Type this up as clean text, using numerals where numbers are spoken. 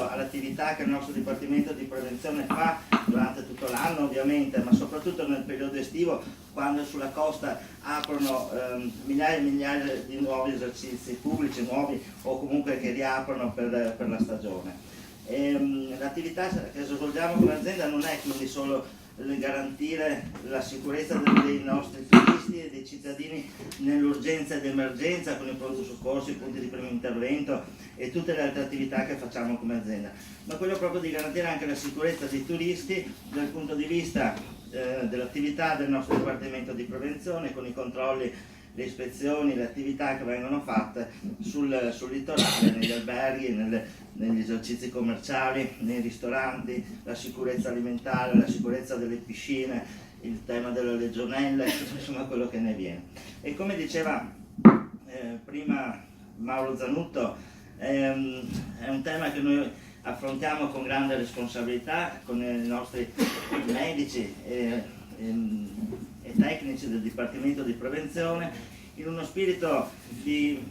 all'attività che il nostro Dipartimento di Prevenzione fa durante tutto l'anno ovviamente, ma soprattutto nel periodo estivo, quando sulla costa aprono migliaia e migliaia di nuovi esercizi pubblici, nuovi o comunque che riaprono per la stagione. L'attività che svolgiamo come azienda non è quindi solo garantire la sicurezza dei nostri turisti e dei cittadini nell'urgenza ed emergenza con i pronto soccorso, i punti di primo intervento e tutte le altre attività che facciamo come azienda, ma quello proprio di garantire anche la sicurezza dei turisti dal punto di vista dell'attività del nostro Dipartimento di Prevenzione, con i controlli, le ispezioni, le attività che vengono fatte sul litorale, negli alberghi, negli esercizi commerciali, nei ristoranti, la sicurezza alimentare, la sicurezza delle piscine, il tema delle legionelle, insomma quello che ne viene. E come diceva prima Mauro Zanutto, è un tema che noi affrontiamo con grande responsabilità con i nostri medici e tecnici del Dipartimento di Prevenzione, in uno spirito di